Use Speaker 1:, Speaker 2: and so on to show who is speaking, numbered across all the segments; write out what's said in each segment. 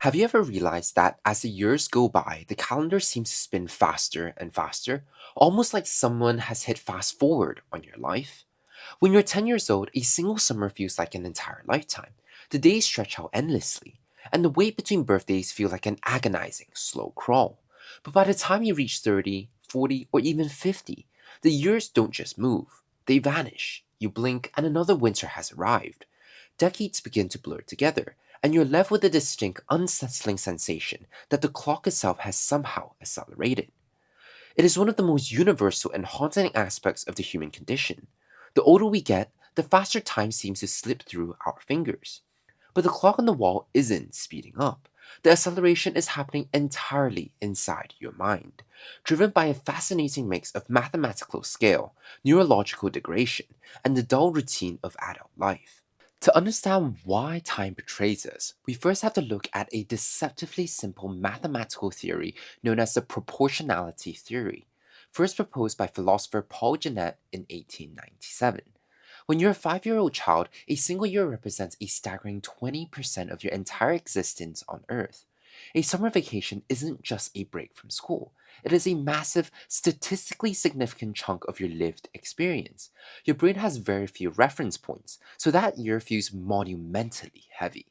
Speaker 1: Have you ever realized that as the years go by, the calendar seems to spin faster and faster, almost like someone has hit fast forward on your life? When you're 10 years old, a single summer feels like an entire lifetime. The days stretch out endlessly, and the wait between birthdays feels like an agonizing, slow crawl. But by the time you reach 30, 40, or even 50, the years don't just move, they vanish. You blink, and another winter has arrived. Decades begin to blur together, and you're left with a distinct, unsettling sensation that the clock itself has somehow accelerated. It is one of the most universal and haunting aspects of the human condition. The older we get, the faster time seems to slip through our fingers. But the clock on the wall isn't speeding up. The acceleration is happening entirely inside your mind, driven by a fascinating mix of mathematical scale, neurological degradation, and the dull routine of adult life. To understand why time betrays us, we first have to look at a deceptively simple mathematical theory known as the proportionality theory, first proposed by philosopher Paul Janet in 1897. When you're a 5-year-old child, a single year represents a staggering 20% of your entire existence on Earth. A summer vacation isn't just a break from school. It is a massive, statistically significant chunk of your lived experience. Your brain has very few reference points, so that year feels monumentally heavy.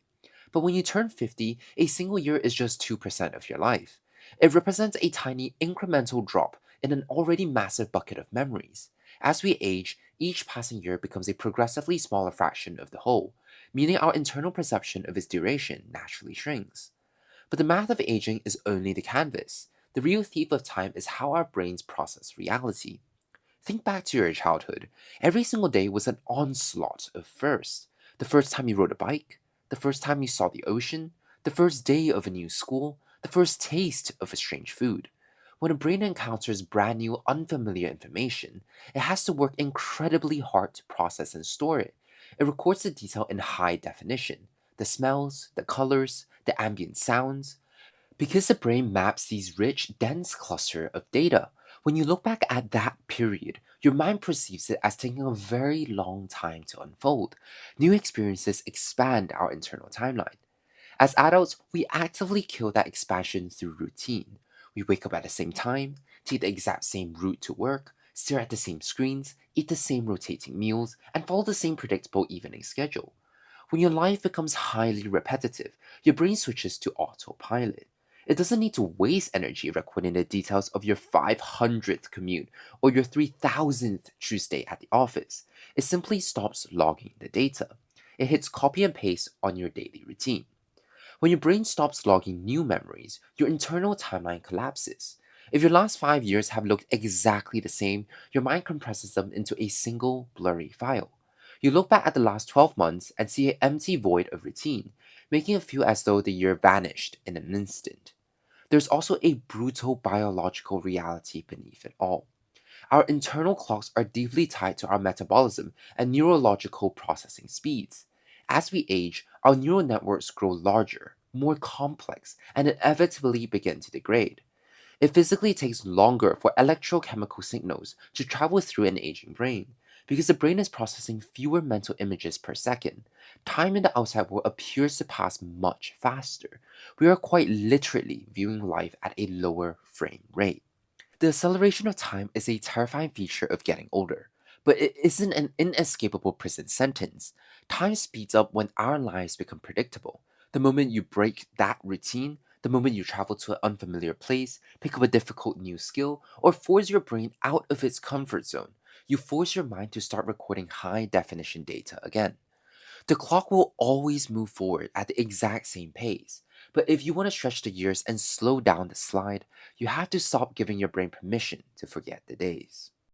Speaker 1: But when you turn 50, a single year is just 2% of your life. It represents a tiny incremental drop in an already massive bucket of memories. As we age, each passing year becomes a progressively smaller fraction of the whole, meaning our internal perception of its duration naturally shrinks. But the math of aging is only the canvas. The real thief of time is how our brains process reality. Think back to your childhood. Every single day was an onslaught of firsts. The first time you rode a bike, the first time you saw the ocean, the first day of a new school, the first taste of a strange food. When a brain encounters brand new, unfamiliar information, it has to work incredibly hard to process and store it. It records the detail in high definition, the smells, the colors, the ambient sounds, because the brain maps these rich, dense cluster of data. When you look back at that period, your mind perceives it as taking a very long time to unfold. New experiences expand our internal timeline. As adults, we actively kill that expansion through routine. We wake up at the same time, take the exact same route to work, stare at the same screens, eat the same rotating meals, and follow the same predictable evening schedule. When your life becomes highly repetitive, your brain switches to autopilot. It doesn't need to waste energy recording the details of your 500th commute or your 3000th Tuesday at the office. It simply stops logging the data. It hits copy and paste on your daily routine. When your brain stops logging new memories, your internal timeline collapses. If your last 5 years have looked exactly the same, your mind compresses them into a single blurry file. You look back at the last 12 months and see an empty void of routine, making it feel as though the year vanished in an instant. There's also a brutal biological reality beneath it all. Our internal clocks are deeply tied to our metabolism and neurological processing speeds. As we age, our neural networks grow larger, more complex, and inevitably begin to degrade. It physically takes longer for electrochemical signals to travel through an aging brain. Because the brain is processing fewer mental images per second, time in the outside world appears to pass much faster. We are quite literally viewing life at a lower frame rate. The acceleration of time is a terrifying feature of getting older, but it isn't an inescapable prison sentence. Time speeds up when our lives become predictable. The moment you break that routine, the moment you travel to an unfamiliar place, pick up a difficult new skill, or force your brain out of its comfort zone, you force your mind to start recording high definition data again. The clock will always move forward at the exact same pace. But if you want to stretch the years and slow down the slide, you have to stop giving your brain permission to forget the days.